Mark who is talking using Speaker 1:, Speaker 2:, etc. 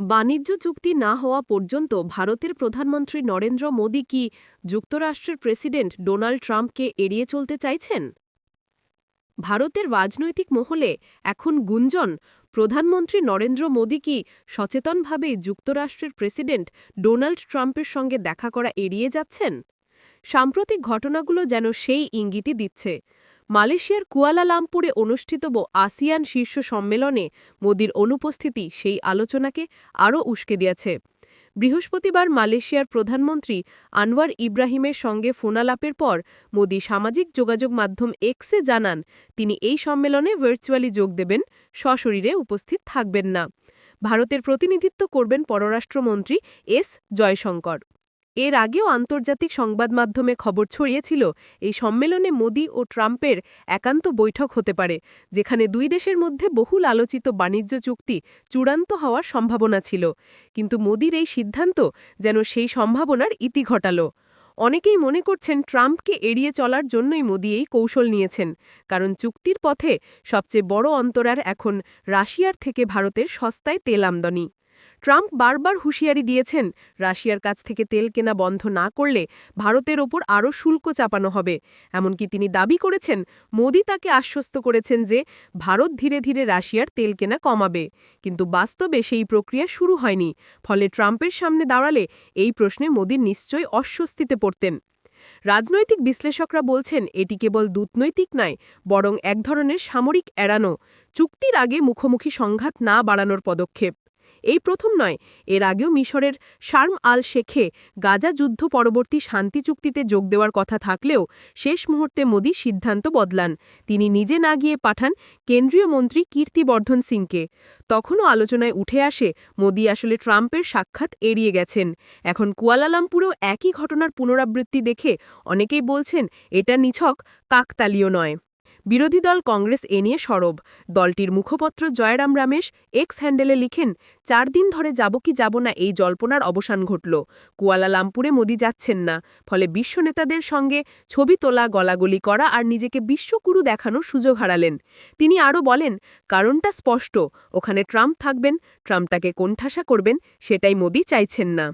Speaker 1: বাণিজ্য চুক্তি না হওয়া পর্যন্ত ভারতের প্রধানমন্ত্রী নরেন্দ্র মোদী কি যুক্তরাষ্ট্রের প্রেসিডেন্ট ডোনাল্ড ট্রাম্পকে এড়িয়ে চলতে চাইছেন? ভারতের রাজনৈতিক মহলে এখন গুঞ্জন, প্রধানমন্ত্রী নরেন্দ্র মোদী কি সচেতনভাবেই যুক্তরাষ্ট্রের প্রেসিডেন্ট ডোনাল্ড ট্রাম্পের সঙ্গে দেখা করা এড়িয়ে যাচ্ছেন? সাম্প্রতিক ঘটনাগুলো যেন সেই ইঙ্গিতই দিচ্ছে। মালয়েশিয়ার কুয়ালালামপুরে অনুষ্ঠিতব্য আসিয়ান শীর্ষ সম্মেলনে মোদির অনুপস্থিতি সেই আলোচনাকে আরও উস্কে দিয়েছে। বৃহস্পতিবার মালয়েশিয়ার প্রধানমন্ত্রী আনওয়ার ইব্রাহিমের সঙ্গে ফোনালাপের পর মোদি সামাজিক যোগাযোগ মাধ্যম এক্সে জানান, তিনি এই সম্মেলনে ভার্চুয়ালি যোগ দেবেন, সশরীরে উপস্থিত থাকবেন না। ভারতের প্রতিনিধিত্ব করবেন পররাষ্ট্রমন্ত্রী এস জয়শঙ্কর। এর আগেও আন্তর্জাতিক সংবাদমাধ্যমে খবর ছড়িয়েছিল, এই সম্মেলনে মোদি ও ট্রাম্পের একান্ত বৈঠক হতে পারে, যেখানে দুই দেশের মধ্যে বহুল আলোচিত বাণিজ্য চুক্তি চূড়ান্ত হওয়ার সম্ভাবনা ছিল। কিন্তু মোদির এই সিদ্ধান্ত যেন সেই সম্ভাবনার ইতি ঘটাল। অনেকেই মনে করছেন, ট্রাম্পকে এড়িয়ে চলার জন্যই মোদি এই কৌশল নিয়েছেন, কারণ চুক্তির পথে সবচেয়ে বড় অন্তরার এখন রাশিয়ার থেকে ভারতের সস্তায় তেল আমদানি। ট্রাম্প বারবার হুঁশিয়ারি দিয়েছেন, রাশিয়ার কাছ থেকে তেল কেনা বন্ধ না করলে ভারতের ওপর আরও শুল্ক চাপানো হবে। এমনকি তিনি দাবি করেছেন, মোদি তাকে আশ্বস্ত করেছেন যে ভারত ধীরে ধীরে রাশিয়ার তেল কেনা কমাবে। কিন্তু বাস্তবে সেই প্রক্রিয়া শুরু হয়নি। ফলে ট্রাম্পের সামনে দাঁড়ালে এই প্রশ্নে মোদি নিশ্চয়ই অস্বস্তিতে পড়তেন। রাজনৈতিক বিশ্লেষকরা বলছেন, এটি কেবল দূতনৈতিক নয়, বরং এক ধরনের সামরিক এড়ানো, চুক্তির আগে মুখোমুখি সংঘাত না বাড়ানোর পদক্ষেপ। এই প্রথম নয়, এর আগেও মিশরের শার্ম আল শেখে গাজা যুদ্ধ পরবর্তী শান্তি চুক্তিতে যোগ দেওয়ার কথা থাকলেও শেষ মুহূর্তে মোদি সিদ্ধান্ত বদলান। তিনি নিজে না গিয়ে পাঠান কেন্দ্রীয় মন্ত্রী কীর্তিবর্ধন সিংকে। তখনও আলোচনায় উঠে আসে, মোদি আসলে ট্রাম্পের সাক্ষাৎ এড়িয়ে গেছেন। এখন কুয়ালালামপুরেও একই ঘটনার পুনরাবৃত্তি দেখে অনেকেই বলছেন, এটা নিছক কাকতালীয় নয়। বিরোধী দল কংগ্রেস এ নিয়ে সরব। দলটির মুখপত্র জয়রাম রামেশ এক্স হ্যান্ডেলে লিখেন, 4 দিন ধরে যাব কি যাব না এই জল্পনার অবসান ঘটল। কুয়ালালামপুরে মোদি যাচ্ছেন না, ফলে বিশ্ব নেতাদের সঙ্গে ছবি তোলা, গলাগলি করা আর নিজেকে বিশ্বগুরু দেখানোর সুযোগ হারালেন। তিনি আরও বলেন, কারণটা স্পষ্ট, ওখানে ট্রাম্প থাকবেন, ট্রাম্প তাকে কোণঠাসা করবেন, সেটাই মোদি চাইছেন না।